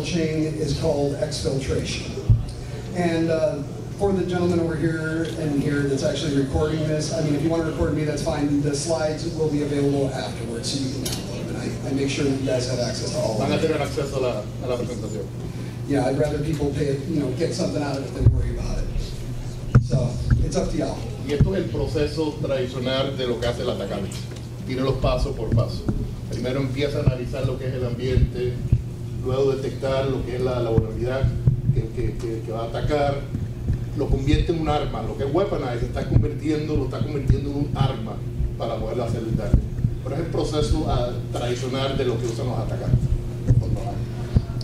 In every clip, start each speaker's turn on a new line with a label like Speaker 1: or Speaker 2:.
Speaker 1: Chain is called exfiltration. And for the gentleman over here and here that's actually recording this, I mean, if you want to record me, that's fine. The slides will be available afterwards, so you can download them. And I make sure that you guys have access to all of them.
Speaker 2: Van a tener acceso a la presentación.
Speaker 1: Yeah, I'd rather people pay, get something out of it than worry about it. So it's up to y'all.
Speaker 2: Y esto es el proceso tradicional de lo que hace el atacante. Tiene los pasos por paso. Primero empieza a analizar lo que es el ambiente, luego detectar lo que es la vulnerabilidad que va a atacar, lo convierte en un arma. Lo que es weaponize lo está convirtiendo en un arma para poder hacer el daño. Pero es el proceso tradicional de lo que usan los atacantes.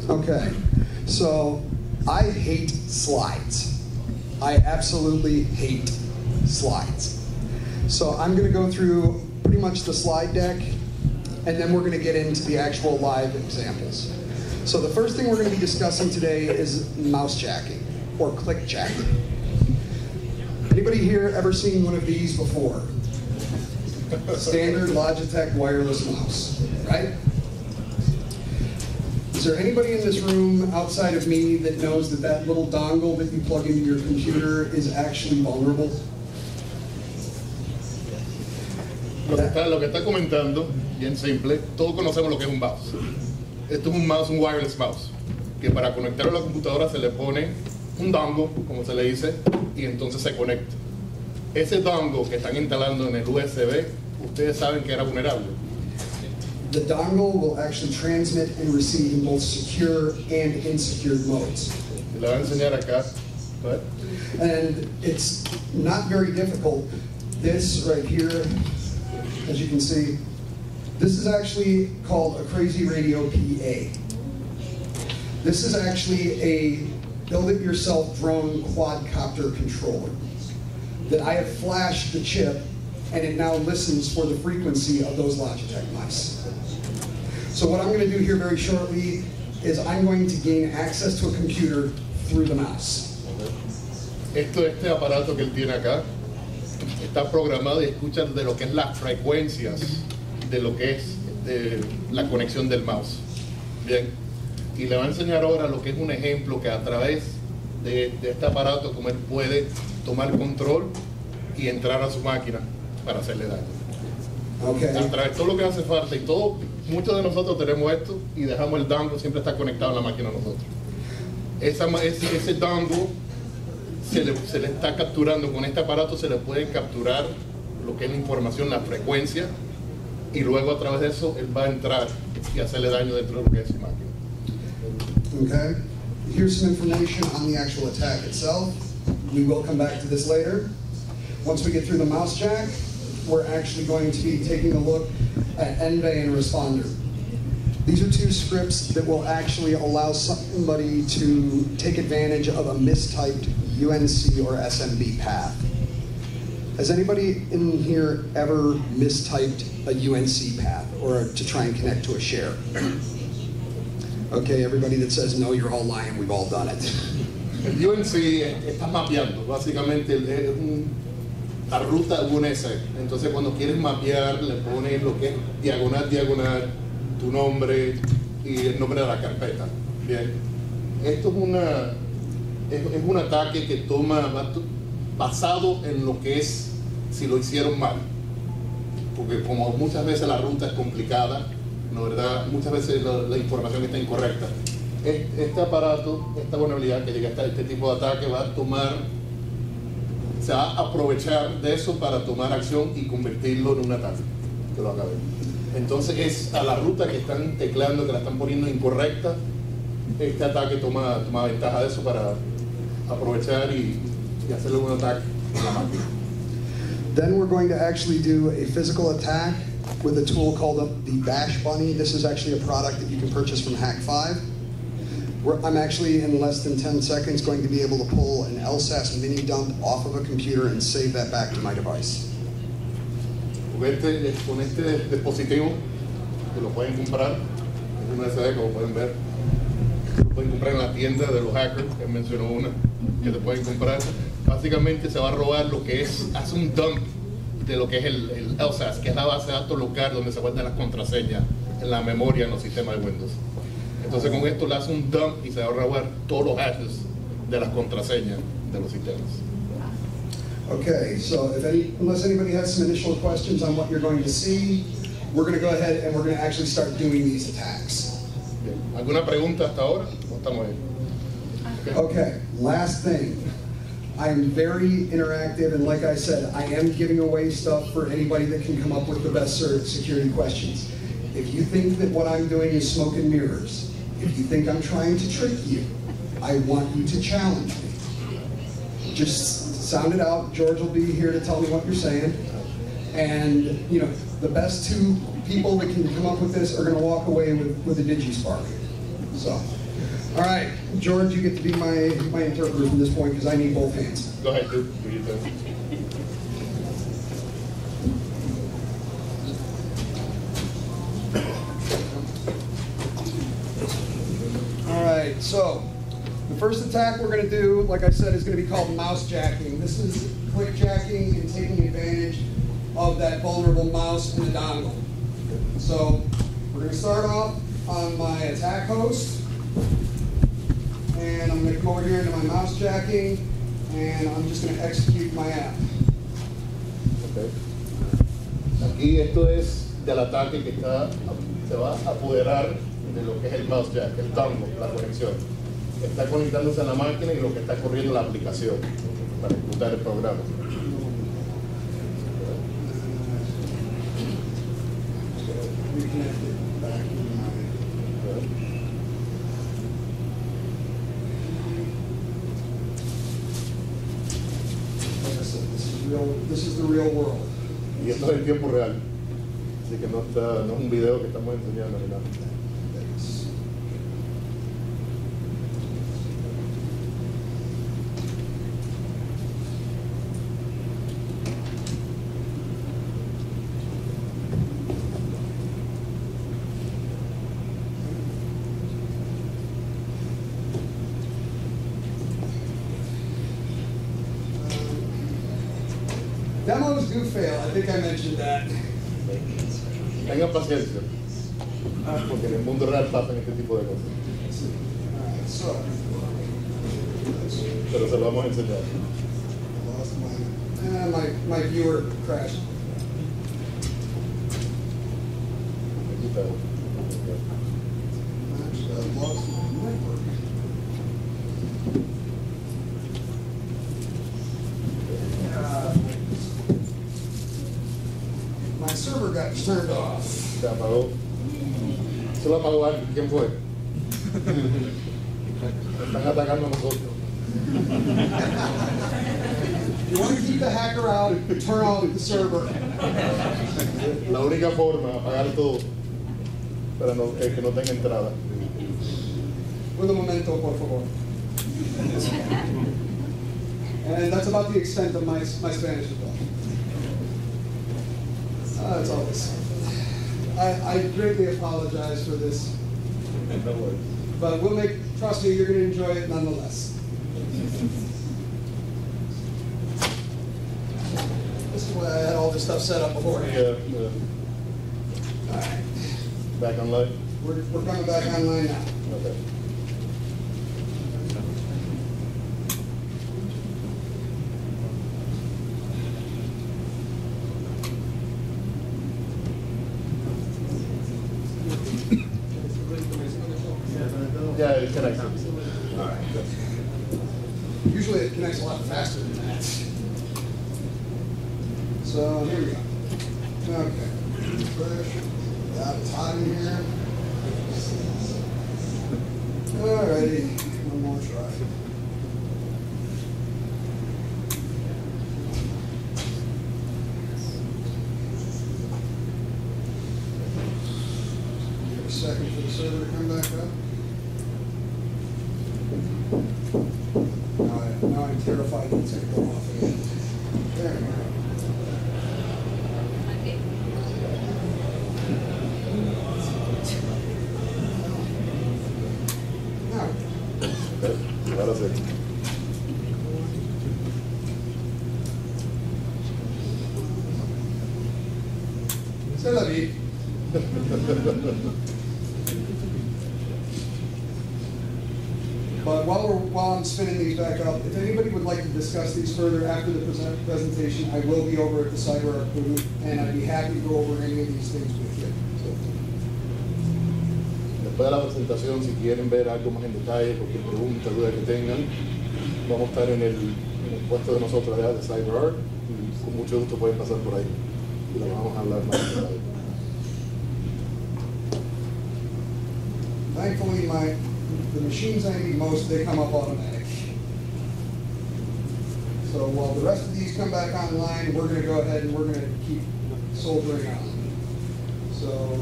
Speaker 1: Okay, so I hate slides. I absolutely hate slides. So I'm going to go through pretty much the slide deck, and then we're going to get into the actual live examples. So the first thing we're going to be discussing today is mouse jacking, or click jacking. Anybody here ever seen one of these before? Standard Logitech wireless mouse, right? Is there anybody in this room outside of me that knows that that little dongle that you plug into your computer is actually vulnerable?
Speaker 2: Lo que está comentando, bien simple, todos conocemos lo que es un mouse. Esto es un mouse, un wireless mouse, que para conectarlo a la computadora se le pone un dongle, como se le dice, y entonces se conecta. Ese dongle que están instalando en el USB, ustedes saben que era vulnerable.
Speaker 1: The dongle will actually transmit and receive in both secure and insecure modes.
Speaker 2: Le voy a enseñar acá. Right?
Speaker 1: And it's not very difficult. This right here, as you can see, this is actually called a Crazy Radio PA. This is actually a build-it-yourself drone quadcopter controller that I have flashed the chip, and it now listens for the frequency of those Logitech mice. So what I'm going to do here very shortly is I'm going to gain access to a computer through the mouse.
Speaker 2: Este aparato que él tiene acá está programado y escucha de lo que es las frecuencias de lo que es la conexión del mouse. Bien, y le va a enseñar ahora lo que es un ejemplo que a través de este aparato como él puede tomar control y entrar a su máquina para hacerle daño.
Speaker 1: Okay.
Speaker 2: A través de todo lo que hace falta y todo, muchos de nosotros tenemos esto y dejamos el dongle, siempre está conectado a la máquina a nosotros. Ese dongle se le está capturando, con este aparato se le puede capturar lo que es la información, la frecuencia, y luego a través de eso él va a entrar y hacerle daño dentro de lo que es su máquina.
Speaker 1: Okay, here's some information on the actual attack itself. We will come back to this later. Once we get through the mouse jack, we're actually going to be taking a look at envy and responder. These are two scripts that will actually allow somebody to take advantage of a mistyped UNC or SMB path. Has anybody in here ever mistyped a UNC path or to try and connect to a share? Okay, everybody that says no, you're all lying, we've all done it.
Speaker 2: El UNC está mapeando, básicamente la ruta UNS. Entonces cuando quieres mapear le pones lo que es diagonal, tu nombre y el nombre de la carpeta. Bien, esto es un ataque que basado en lo que es si lo hicieron mal, porque como muchas veces la ruta es complicada, ¿no, verdad? Muchas veces la información está incorrecta. Este aparato, esta vulnerabilidad que llega a este tipo de ataque se va a aprovechar de eso para tomar acción y convertirlo en un ataque, que lo acabé. Entonces es a la ruta que están teclando, que la están poniendo incorrecta, este ataque toma ventaja de eso para aprovechar y hacerle un ataque a la máquina.
Speaker 1: Then we're going to actually do a physical attack with a tool called the Bash Bunny. This is actually a product that you can purchase from Hack5. I'm actually, in less than 10 seconds, going to be able to pull an LSAS mini dump off of a computer and save that back to my device.
Speaker 2: Con este dispositivo, que lo pueden comprar, es un USB, como pueden ver, lo pueden comprar en la tienda de los hackers, que mencionó una, que te pueden comprar. Básicamente se va a robar lo que es, hace un dump de lo que es el LSAS, que es la base de datos local donde se guardan las contraseñas en la memoria en los sistemas de Windows. Entonces con esto le hace un dump y se va a robar todos los hashes de las contraseñas de los sistemas.
Speaker 1: Okay, so unless anybody has some initial questions on what you're going to see, we're going to go ahead and we're going to actually start doing these attacks.
Speaker 2: Bien. ¿Alguna pregunta hasta ahora? ¿O estamos bien?
Speaker 1: Okay, last thing. I'm very interactive, and like I said, I am giving away stuff for anybody that can come up with the best security questions. If you think that what I'm doing is smoke and mirrors, if you think I'm trying to trick you, I want you to challenge me. Just sound it out. George will be here to tell me what you're saying. And, you know, the best two people that can come up with this are going to walk away with a DigiSpark. So, all right, George, you get to be my interpreter from this point because I need both hands.
Speaker 2: Go ahead, do your thing.
Speaker 1: All right, so the first attack we're going to do, like I said, is going to be called mouse jacking. This is click jacking and taking advantage of that vulnerable mouse in the dongle. So we're going to start off on my attack host, and I'm going to come over here into my mouse jacking, and I'm just going to execute my app.
Speaker 2: Okay. Aquí esto es del ataque que se va a apoderar de lo que es el mouse jack, el dongle, la conexión. Está conectándose a la máquina y lo que está corriendo la aplicación para ejecutar el programa.
Speaker 1: This is the real world.
Speaker 2: Y esto es en tiempo real, así que no es un video que estamos enseñando ni nada.
Speaker 1: Demos do fail. I think I mentioned that.
Speaker 2: Tengan paciencia, porque en el mundo real pasan este tipo de cosas.
Speaker 1: Alright, so.
Speaker 2: Pero se lo vamos a enseñar.
Speaker 1: My viewer crashed.
Speaker 2: Aquí está.
Speaker 1: Actually, I lost my network. My server got turned off.
Speaker 2: Se apagó. Se lo apagó alguien. ¿Quién fue? Están atacando a nosotros.
Speaker 1: You want to keep the hacker out, turn off the server.
Speaker 2: La única forma de apagar todo para que no tenga entrada.
Speaker 1: Un momento, por favor. And that's about the extent of my Spanish as well. That's always. I greatly apologize for this.
Speaker 2: No worries.
Speaker 1: But trust me, you're going to enjoy it nonetheless. This is why I had all this stuff set up beforehand.
Speaker 2: Yeah.
Speaker 1: All right.
Speaker 2: Back online?
Speaker 1: We're coming back online now.
Speaker 2: Okay. Yeah, it connects.
Speaker 1: All right. Usually it connects a lot faster than that. So here we go. Okay. Got time here. Alrighty, one more try. Give a second for the server to come back up. notified that it's going to go off again. There we go.
Speaker 2: Ahora sí.
Speaker 1: Se la vi. But while I'm spinning these back up, if anybody would like to discuss these further after the presentation, I will be over at the CyberArk booth, and I'd be happy to go over any of these things with you.
Speaker 2: Después de la presentación, si quieren ver algo más en detalle, cualquier pregunta, duda que tengan, vamos a estar en el puesto de nosotros allá de CyberArk, y con mucho gusto pueden pasar por ahí y lo vamos a hablar más en detalle.
Speaker 1: Thankfully, the machines I need most, they come up automatic. So while the rest of these come back online, we're going to go ahead and we're going to keep soldering on. So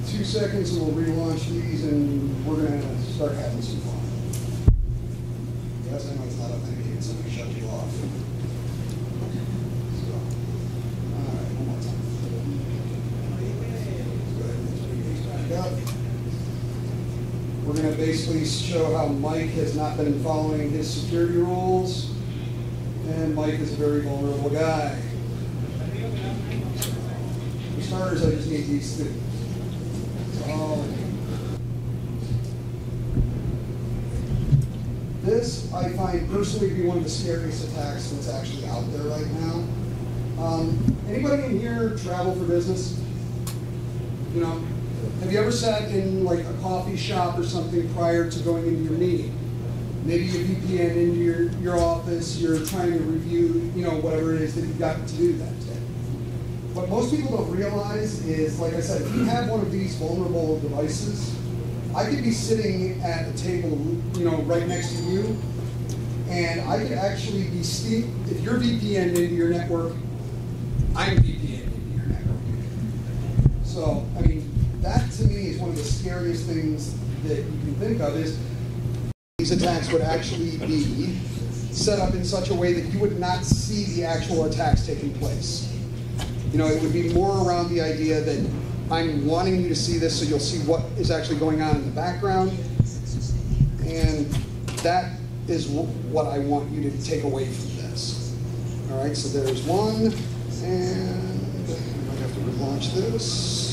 Speaker 1: 2 seconds and we'll relaunch these and we're going to start having some fun. Yes, I know it's not authenticated, so I'm going to shut you off. So, all right, one more time. Let's go ahead and bring these back up. We're going to basically show how Mike has not been following his security rules, and Mike is a very vulnerable guy. For starters, I just need these two. This, I find personally to be one of the scariest attacks that's actually out there right now. Anybody in here travel for business? You know? Have you ever sat in like a coffee shop or something prior to going into your meeting? Maybe you VPN into your office, you're trying to review, you know, whatever it is that you've got to do that day. What most people don't realize is, like I said, if you have one of these vulnerable devices, I could be sitting at a table, you know, right next to you, and I could actually be if you're VPN'd into your network, I'm VPN'd into your network. So, I mean, that to me is one of the scariest things that you can think of is these attacks would actually be set up in such a way that you would not see the actual attacks taking place. You know, it would be more around the idea that I'm wanting you to see this so you'll see what is actually going on in the background. And that is what I want you to take away from this. All right, so there's one, and I have to relaunch this.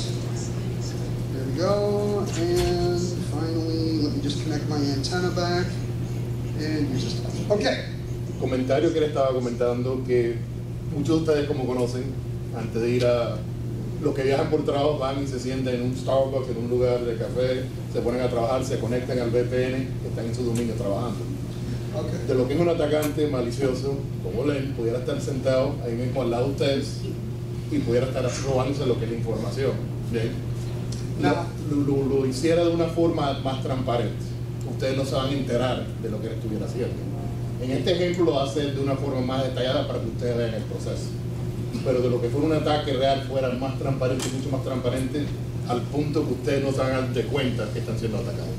Speaker 1: There we go, and finally, let me just connect my antenna back, and use this. Okay.
Speaker 2: Comentario que le estaba comentando que muchos de ustedes, como conocen, antes de ir a los que viajan por trabajo, van y se sientan en un Starbucks, en un lugar de café, se ponen a trabajar, se conectan al VPN, que están en su dominio trabajando.
Speaker 1: Okay.
Speaker 2: De lo que es un atacante malicioso, como él, pudiera estar sentado ahí mismo al lado de ustedes y pudiera estar robándose lo que es la información. ¿Bien? Lo hiciera de una forma más transparente. Ustedes no se van a enterar de lo que él estuviera haciendo. En este ejemplo lo hace de una forma más detallada para que ustedes vean el proceso. Pero de lo que fuera un ataque real fuera más transparente, mucho más transparente, al punto que ustedes no se hagan de cuenta que están siendo atacados.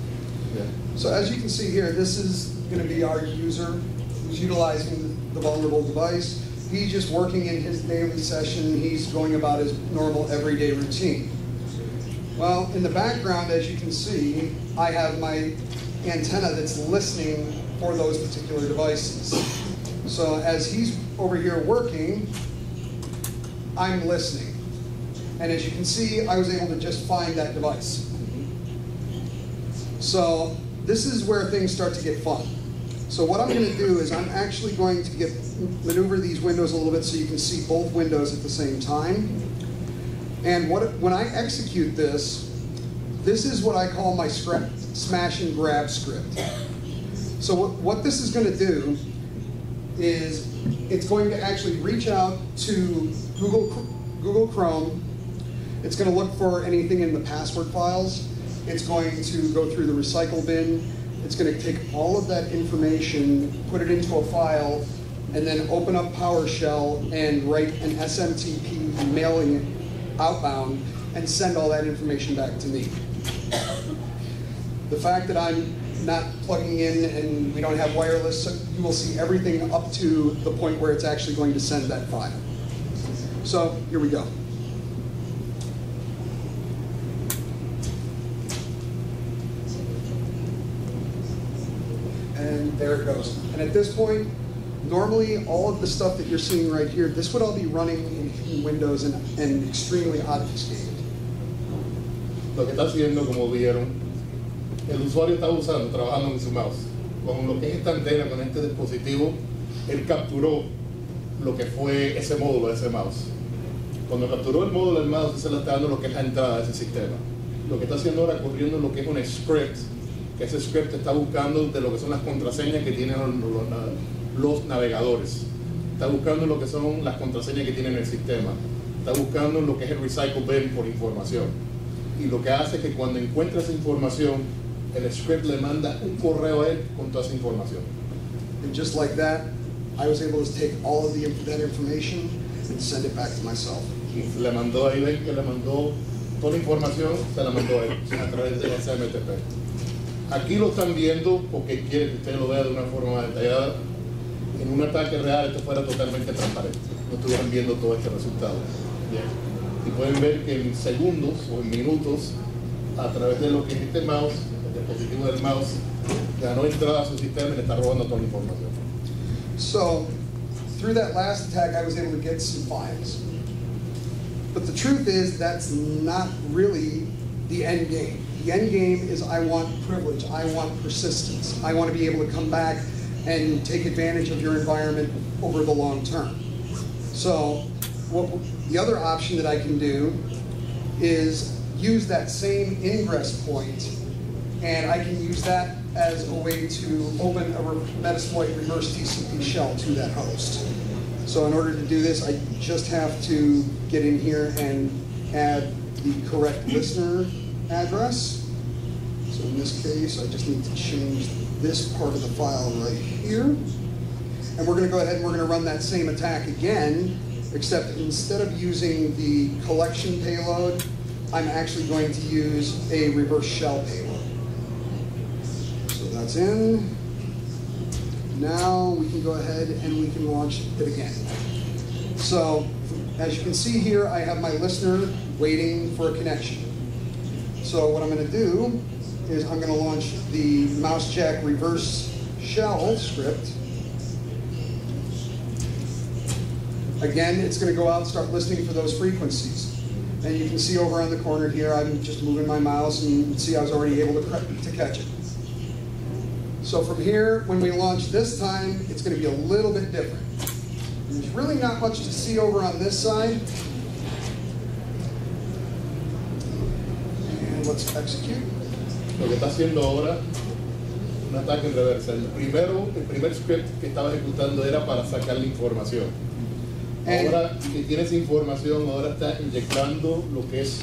Speaker 2: Yeah.
Speaker 1: So as you can see here, this is going to be our user who's utilizing the vulnerable device. He's just working in his daily session. He's going about his normal everyday routine. Well, in the background, as you can see, I have my antenna that's listening for those particular devices. So as he's over here working, I'm listening. And as you can see, I was able to just find that device. So this is where things start to get fun. So what I'm going to do is I'm actually going to maneuver these windows a little bit so you can see both windows at the same time. And when I execute this is what I call my smash and grab script. So what this is going to do is it's going to actually reach out to Google Chrome. It's going to look for anything in the password files. It's going to go through the recycle bin. It's going to take all of that information, put it into a file, and then open up PowerShell and write an SMTP mailing it outbound and send all that information back to me. The fact that I'm not plugging in and we don't have wireless, so you will see everything up to the point where it's actually going to send that file. So here we go. And there it goes. And at this point, normally all of the stuff that you're seeing right here, this would all be running in Windows and extremely obfuscated.
Speaker 2: Lo que está haciendo, como vieron, el usuario está usando, trabajando en su mouse. Con lo que es esta antena, con este dispositivo, él capturó lo que fue ese módulo de ese mouse. Cuando capturó el módulo del mouse, se le está dando lo que es la entrada de ese sistema. Lo que está haciendo ahora, corriendo lo que es un script, que ese script está buscando de lo que son las contraseñas que tienen los navegadores. Está buscando lo que son las contraseñas que tienen el sistema. Está buscando lo que es el recycle bin por información. Y lo que hace es que cuando encuentra esa información, el script le manda un correo a él con toda esa información.
Speaker 1: And just like that, I was able to take all of that information and send it back to myself.
Speaker 2: Y le mandó, ahí ven que le mandó toda la información, se la mandó a él a través de SMTP. Aquí lo están viendo porque quiere que usted lo vea de una forma detallada. En un ataque real esto fuera totalmente transparente, no estuvieran viendo todo este resultado. Bien. Y pueden ver que en segundos o en minutos, a través de lo que es este mouse, el dispositivo del mouse, ganó entrada a su sistema y le está robando toda la información.
Speaker 1: So, through that last attack, I was able to get some files. But the truth is, that's not really the end game. The end game is I want privilege, I want persistence. I want to be able to come back and take advantage of your environment over the long term. So, the other option that I can do is use that same ingress point, and I can use that as a way to open a Metasploit reverse TCP shell to that host. So in order to do this, I just have to get in here and add the correct listener address. So in this case, I just need to change this part of the file right here. And we're going to go ahead and we're going to run that same attack again, except instead of using the collection payload, I'm actually going to use a reverse shell payload. So that's in. Now we can go ahead and we can launch it again. So as you can see here, I have my listener waiting for a connection. So what I'm going to do is I'm going to launch the mousejack reverse shell script. Again, it's going to go out and start listening for those frequencies. And you can see over on the corner here, I'm just moving my mouse and you can see I was already able to catch it. So from here, when we launch this time, it's going to be a little bit different. There's really not much to see over on this side. And let's execute.
Speaker 2: Lo que está haciendo ahora, un ataque en reversa. El primer script que estaba ejecutando era para sacar la información. Ahora que tiene esa información, ahora está inyectando lo que es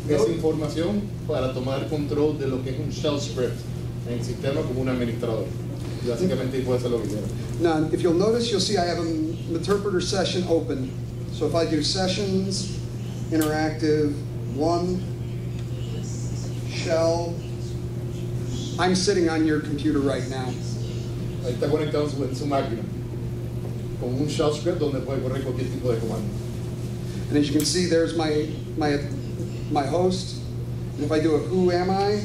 Speaker 2: esa información para tomar control de lo que es un shell script en el sistema como un administrador. Y básicamente puede hacer lo que quiera.
Speaker 1: Now, if you'll notice, you'll see I have an interpreter session open. So if I do sessions, interactive, 1, shell, I'm sitting on your computer right now.
Speaker 2: Ahí está conectado en su máquina con un shell script donde puede correr cualquier tipo de comando.
Speaker 1: And as you can see, there's my host. And if I do a who am I,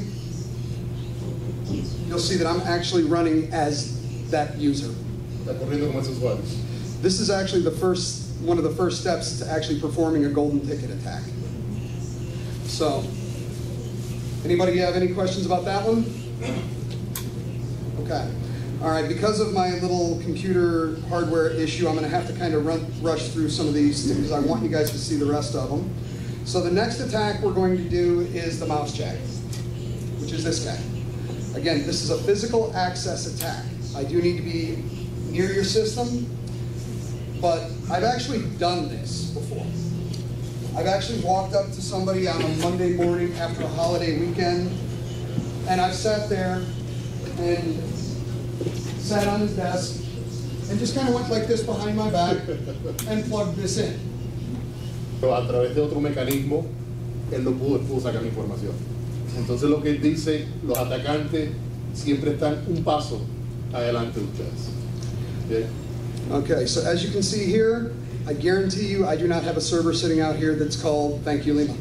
Speaker 1: you'll see that I'm actually running as that user.
Speaker 2: Está corriendo como ese usuario.
Speaker 1: This is actually one of the first steps to actually performing a golden ticket attack. So, anybody have any questions about that one? Okay. All right, because of my little computer hardware issue, I'm going to have to kind of rush through some of these because I want you guys to see the rest of them. So the next attack we're going to do is the mousejack, which is this guy. Again, this is a physical access attack. I do need to be near your system, but I've actually done this before. I've actually walked up to somebody on a Monday morning after a holiday weekend, and I've sat there and sat on his desk and just kind of went like this behind my back and plugged this in.
Speaker 2: Pero a través de otro mecanismo, él no pudo sacar la información. Entonces lo que él dice, los atacantes siempre están un paso adelante de ustedes. ¿Bien?
Speaker 1: Okay, so as you can see here, I guarantee you I do not have a server sitting out here that's called Thank You Lima.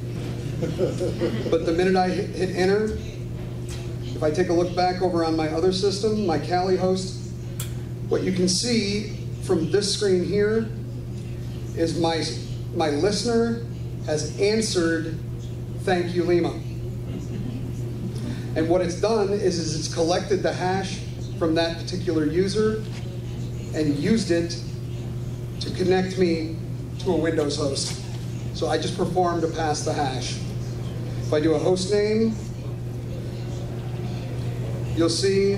Speaker 1: But the minute I hit enter, if I take a look back over on my other system, my Kali host, what you can see from this screen here is my listener has answered Thank You Lima. And what it's done is it's collected the hash from that particular user and used it to connect me to a Windows host. So I just performed to pass the hash. If I do a host name, you'll see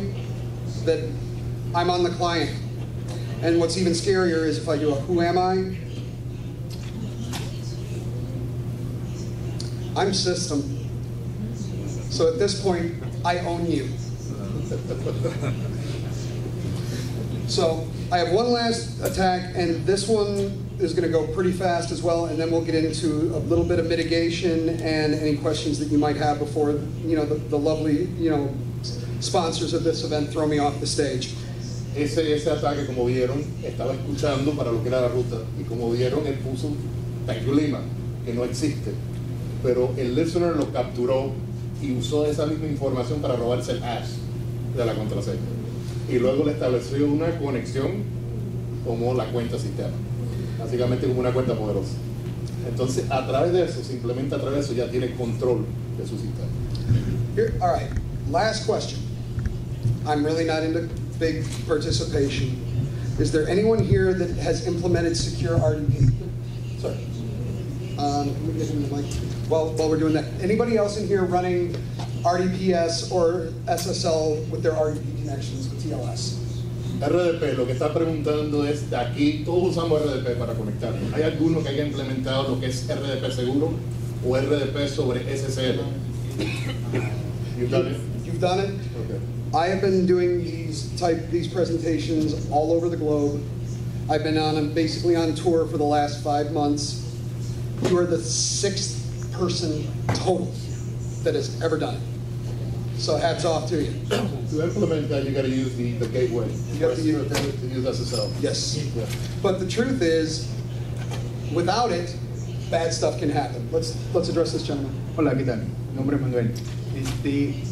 Speaker 1: that I'm on the client. And what's even scarier is if I do a who am I, I'm system. So at this point, I own you. So I have one last attack, and this one is going to go pretty fast as well, and then we'll get into a little bit of mitigation and any questions that you might have before the lovely sponsors of this event throw me off the stage.
Speaker 2: Ese ataque, como vieron, estaba escuchando para lo que era la ruta, y como vieron, él puso Thank You Lima, que no existe, pero el listener lo capturó y usó esa misma información para robarse el hash de la contraseña, y luego le estableció una conexión como la cuenta sistema, básicamente como una cuenta poderosa. Entonces, a través de eso, simplemente a través de eso, ya tiene control de su sistema.
Speaker 1: Here, all right, last question. I'm really not into big participation. Is there anyone here that has implemented secure RDP? Sorry. Let me get him the mic. While we're doing that, anybody else in here running RDPS or SSL with their RDP connections with TLS?
Speaker 2: RDP, lo que está preguntando es, aquí todos usamos RDP para conectarnos. ¿Hay alguno que haya implementado lo que es RDP seguro o RDP sobre SSL? You've done it?
Speaker 1: You've done it?
Speaker 2: Okay.
Speaker 1: I have been doing these presentations all over the globe. I've been basically on tour for the last 5 months. You are the 6th person total that has ever done it. So hats off to you.
Speaker 2: To implement that, you got to use the gateway.
Speaker 1: You have to use
Speaker 2: SSL.
Speaker 1: Yes.
Speaker 2: Yeah.
Speaker 1: But the truth is, without it, bad stuff can happen. Let's address this gentleman.
Speaker 3: Hola, ¿qué tal? Mi nombre es Manuel.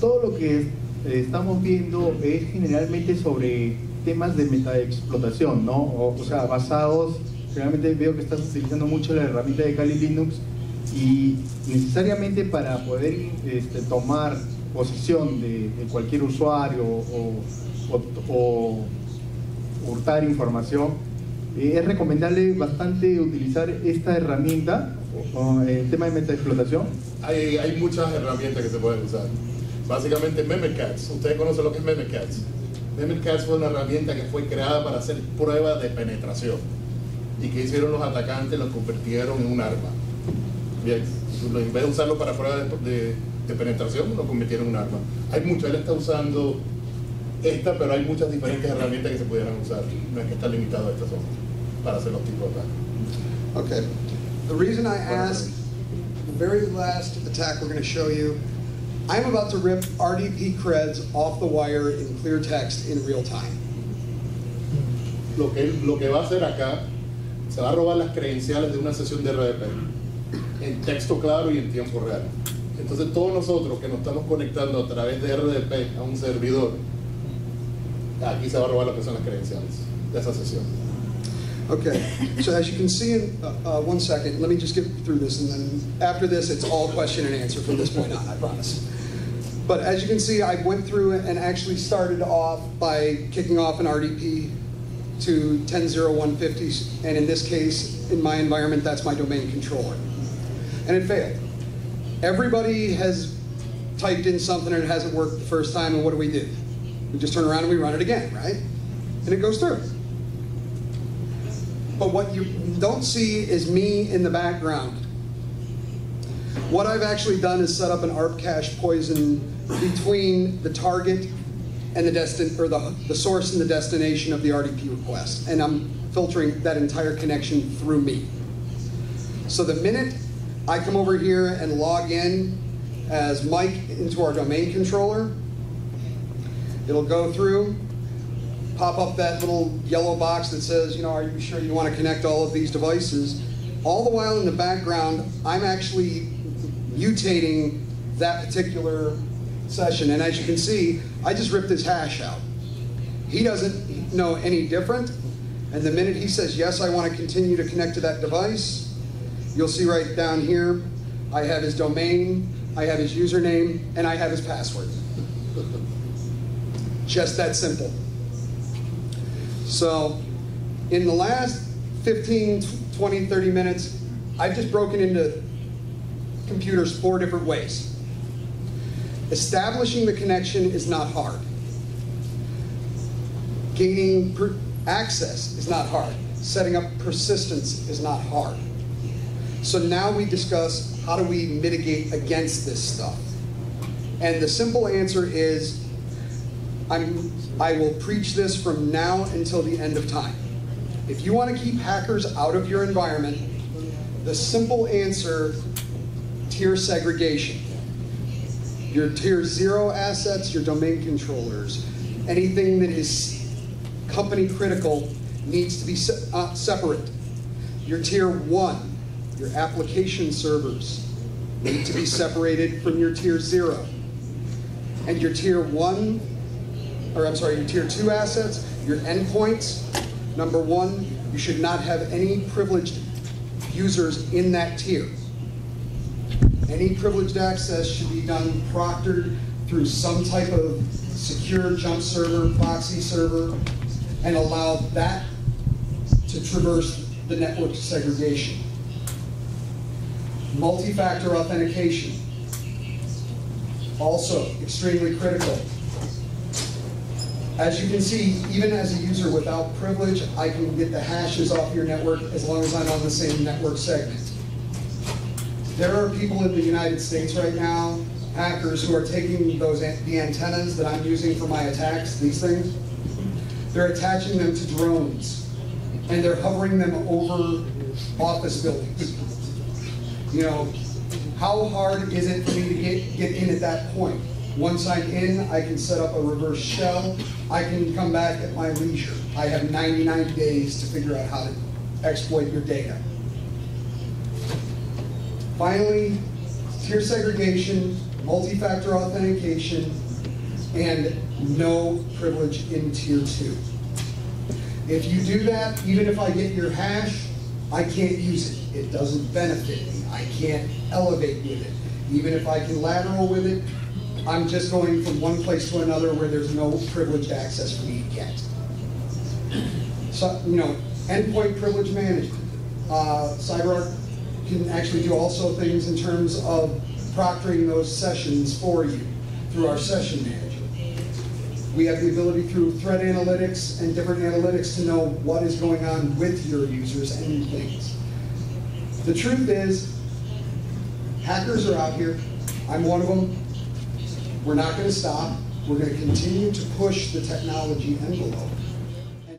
Speaker 3: Todo lo que estamos viendo es generalmente sobre temas de metaexplotación, ¿no? O sea, basados, realmente veo que estás utilizando mucho la herramienta de Kali Linux y necesariamente para poder tomar posesión de cualquier usuario o hurtar información, es recomendable bastante utilizar esta herramienta en el tema de metaexplotación.
Speaker 2: Hay muchas herramientas que se pueden usar. Básicamente Memcached. Ustedes conocen lo que es Memcached. Memcached fue una herramienta que fue creada para hacer pruebas de penetración. ¿Y que hicieron los atacantes? Los convirtieron en un arma. Bien, en vez de usarlo para pruebas de penetración, lo convirtieron en un arma. Hay mucho, él está usando esta, pero hay muchas diferentes herramientas que se pudieran usar. No es que está limitado a estas otras para hacer los tipos de ataques.
Speaker 1: Okay. The reason I asked, the very last attack we're going to show you, I'm about to rip RDP creds off the wire in clear text in real time.
Speaker 2: Lo que va a hacer acá, se va a robar las credenciales de una sesión de RDP en texto claro y en tiempo real. Entonces todos nosotros que nos estamos conectando a través de RDP a un servidor, aquí se va a robar lo que son las credenciales de esa sesión.
Speaker 1: Okay, so as you can see in 1 second, let me just get through this, and then after this it's all question and answer from this point on, I promise. But as you can see, I went through and actually started off by kicking off an RDP to 10.0.150, and in this case, in my environment, that's my domain controller. And it failed. Everybody has typed in something and it hasn't worked the first time, and what do? We just turn around and we run it again, right? And it goes through. But what you don't see is me in the background. What I've actually done is set up an ARP cache poison between the target and the source and the destination of the RDP request, and I'm filtering that entire connection through me. So the minute I come over here and log in as Mike into our domain controller, It'll go through, pop up that little yellow box that says, are you sure you want to connect all of these devices? All the while in the background, I'm actually mutating that particular session. And as you can see, I just ripped his hash out. He doesn't know any different. And the minute he says, yes, I want to continue to connect to that device, you'll see right down here, I have his domain, I have his username, and I have his password. Just that simple. So in the last 15, 20, 30 minutes, I've just broken into computers 4 different ways. Establishing the connection is not hard. Gaining access is not hard. Setting up persistence is not hard. So now we discuss, how do we mitigate against this stuff? And the simple answer is, I will preach this from now until the end of time. If you want to keep hackers out of your environment, the simple answer, tier segregation. Your tier 0 assets, your domain controllers, anything that is company critical needs to be separate. Your tier 1, your application servers need to be separated from your tier 0. And your tier 1, or I'm sorry, your tier 2 assets, your endpoints, number 1, you should not have any privileged users in that tier. Any privileged access should be done proctored through some type of secure jump server, proxy server, and allow that to traverse the network segregation. Multi-factor authentication, also extremely critical. As you can see, even as a user without privilege, I can get the hashes off your network as long as I'm on the same network segment. There are people in the United States right now, hackers, who are taking the antennas that I'm using for my attacks, these things, they're attaching them to drones, and they're hovering them over office buildings. How hard is it for me to get in at that point? Once I'm in, I can set up a reverse shell. I can come back at my leisure. I have 99 days to figure out how to exploit your data. Finally, tier segregation, multi-factor authentication, and no privilege in tier 2. If you do that, even if I get your hash, I can't use it. It doesn't benefit me. I can't elevate with it. Even if I can lateral with it, I'm just going from one place to another where there's no privileged access for me to get. So, endpoint privilege management. CyberArk can actually do also things in terms of proctoring those sessions for you through our session manager. We have the ability through threat analytics and different analytics to know what is going on with your users and things. The truth is, hackers are out here. I'm one of them. We're not going to stop. We're going to continue to push the technology envelope.